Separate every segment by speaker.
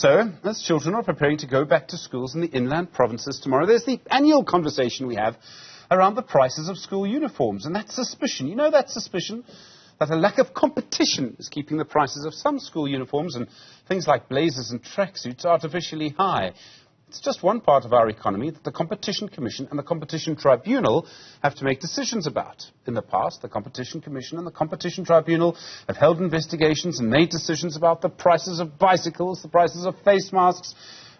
Speaker 1: So, as children are preparing to go back to schools in the inland provinces tomorrow, there's the annual conversation we have around the prices of school uniforms. And that suspicion, you know that suspicion that a lack of competition is keeping the prices of some school uniforms and things like blazers and tracksuits artificially high. It's just one part of our economy that the Competition Commission and the Competition Tribunal have to make decisions about. In the past, the Competition Commission and the Competition Tribunal have held investigations and made decisions about the prices of bicycles, the prices of face masks,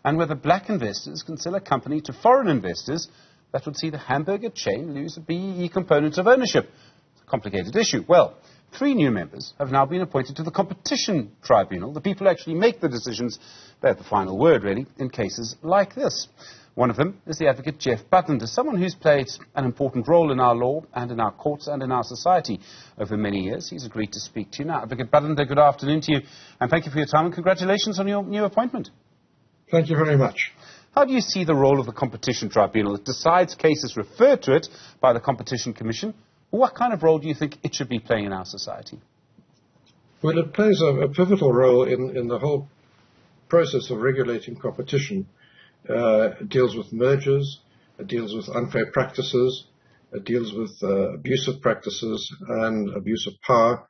Speaker 1: and whether black investors can sell a company to foreign investors that would see the hamburger chain lose a BEE component of ownership. It's a complicated issue. Well, 3 new members have now been appointed to the Competition Tribunal. The people who actually make the decisions, they have the final word, really, in cases like this. One of them is the Advocate Geoff Budlender, someone who's played an important role in our law and in our courts and in our society over many years. He's agreed to speak to you now. Advocate Budlender, good afternoon to you, and thank you for your time, and congratulations on your new appointment.
Speaker 2: Thank you very much.
Speaker 1: How do you see the role of the Competition Tribunal? It decides cases referred to it by the Competition Commission. What kind of role do you think it should be playing in our society?
Speaker 2: Well, it plays a pivotal role in the whole process of regulating competition. It deals with mergers, it deals with unfair practices, it deals with abusive practices and abuse of power.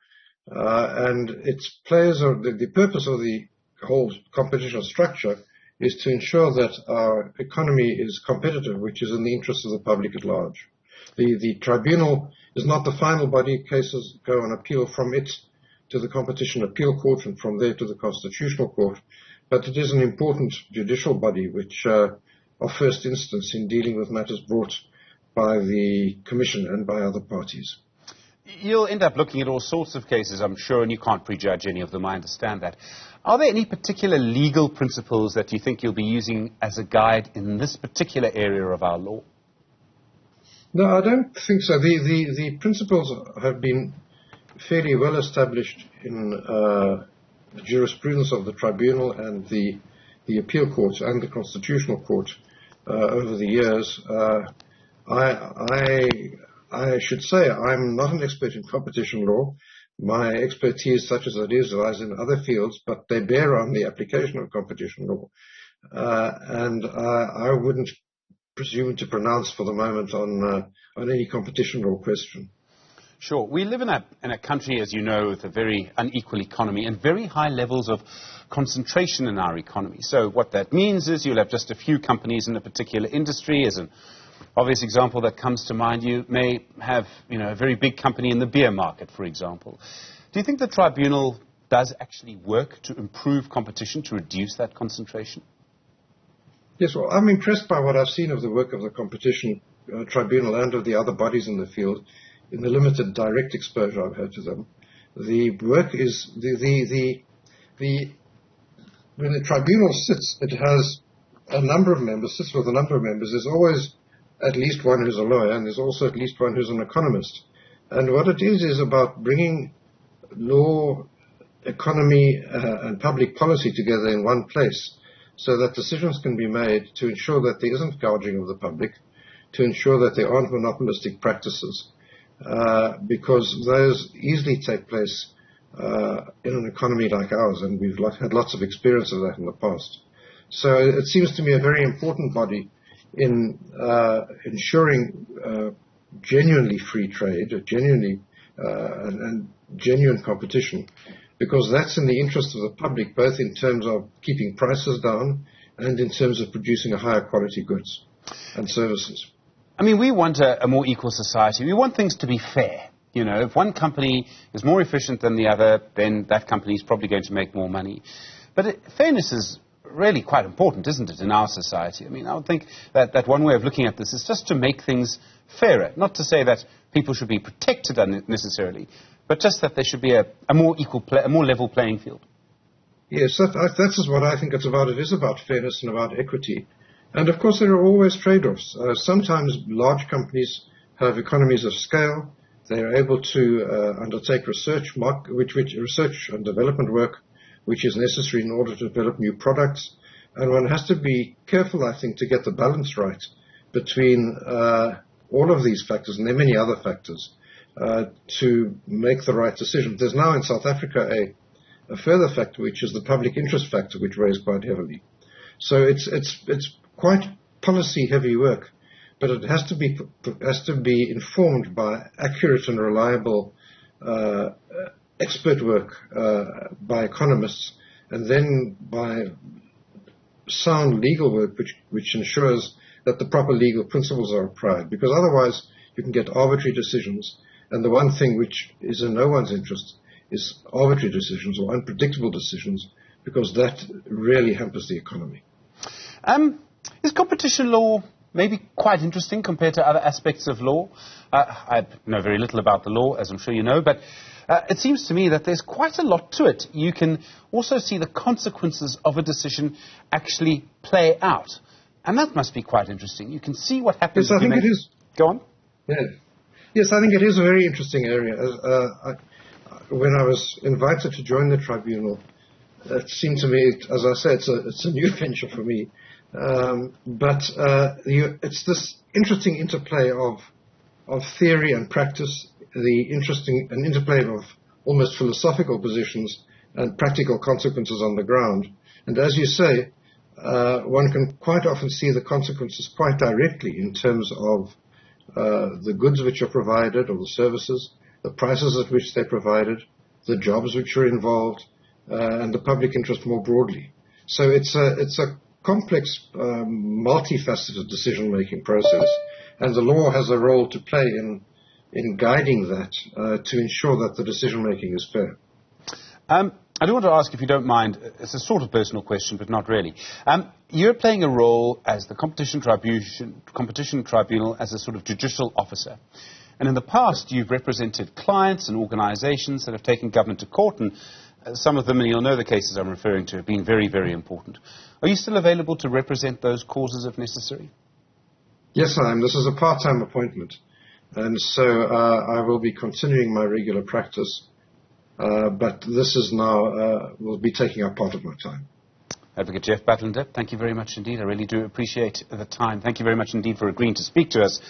Speaker 2: And it plays the purpose of the whole competition structure is to ensure that our economy is competitive, which is in the interest of the public at large. The tribunal is not the final body. Cases go on appeal from it to the Competition Appeal Court and from there to the Constitutional Court. But it is an important judicial body which of first instance in dealing with matters brought by the Commission and by other parties.
Speaker 1: You'll end up looking at all sorts of cases, I'm sure, and you can't prejudge any of them, I understand that. Are there any particular legal principles that you think you'll be using as a guide in this particular area of our law?
Speaker 2: No, I don't think so. The principles have been fairly well established in the jurisprudence of the tribunal and the appeal courts and the constitutional court over the years. I should say I'm not an expert in competition law. My expertise, such as it is, lies in other fields, but they bear on the application of competition law. And I wouldn't presume to pronounce for the moment on any competition law question.
Speaker 1: Sure. We live in a country, as you know, with a very unequal economy and very high levels of concentration in our economy. So what that means is you'll have just a few companies in a particular industry. As an obvious example that comes to mind, you may have, a very big company in the beer market, for example. Do you think the tribunal does actually work to improve competition, to reduce that concentration?
Speaker 2: Yes, well, I'm impressed by what I've seen of the work of the Competition Tribunal and of the other bodies in the field, in the limited direct exposure I've had to them. The work is, when the tribunal sits, it has a number of members, sits with a number of members. There's always at least one who's a lawyer, and there's also at least one who's an economist. And what it is about bringing law, economy, and public policy together in one place, so that decisions can be made to ensure that there isn't gouging of the public, to ensure that there aren't monopolistic practices, because those easily take place in an economy like ours, and we've had lots of experience of that in the past. So it seems to me a very important body in ensuring genuinely free trade, and genuine competition, because that's in the interest of the public, both in terms of keeping prices down and in terms of producing a higher quality goods and services.
Speaker 1: I mean, we want a more equal society. We want things to be fair. If one company is more efficient than the other, then that company is probably going to make more money. But fairness is really quite important, isn't it, in our society? I mean, I would think that one way of looking at this is just to make things fairer. Not to say that people should be protected unnecessarily, but just that there should be a more equal, a more level playing field.
Speaker 2: Yes, that is what I think it's about. It is about fairness and about equity. And of course, there are always trade-offs. Sometimes large companies have economies of scale. They are able to undertake research and development work, which is necessary in order to develop new products. And one has to be careful, I think, to get the balance right between all of these factors, and there are many other factors, to make the right decision. There's now in South Africa a further factor, which is the public interest factor, which weighs quite heavily. So it's quite policy-heavy work, but it has to be informed by accurate and reliable expert work by economists, and then by sound legal work which ensures that the proper legal principles are applied, because otherwise you can get arbitrary decisions, and the one thing which is in no one's interest is arbitrary decisions or unpredictable decisions, because that really hampers the economy.
Speaker 1: Is competition law maybe quite interesting compared to other aspects of law? I know very little about the law, as I'm sure you know, but it seems to me that there's quite a lot to it. You can also see the consequences of a decision actually play out. And that must be quite interesting. You can see what happens.
Speaker 2: Yes, I think it is.
Speaker 1: Go on.
Speaker 2: Yeah. Yes, I think it is a very interesting area. When I was invited to join the tribunal, it seemed to me, as I said, it's a new venture for me. But it's this interesting interplay of theory and practice, an interplay of almost philosophical positions and practical consequences on the ground. And as you say, one can quite often see the consequences quite directly in terms of the goods which are provided or the services, the prices at which they're provided, the jobs which are involved, and the public interest more broadly. So it's a complex, multifaceted decision-making process, and the law has a role to play in guiding that to ensure that the decision-making is fair.
Speaker 1: I do want to ask, if you don't mind, it's a sort of personal question, but not really. You're playing a role as the Competition Tribunal as a sort of judicial officer. And in the past, you've represented clients and organizations that have taken government to court, and some of them, and you'll know the cases I'm referring to, have been very, very important. Are you still available to represent those causes if necessary?
Speaker 2: Yes, I am. This is a part-time appointment. And so I will be continuing my regular practice. But this is now, will be taking up part of my time.
Speaker 1: Advocate Geoff Budlender, thank you very much indeed. I really do appreciate the time. Thank you very much indeed for agreeing to speak to us.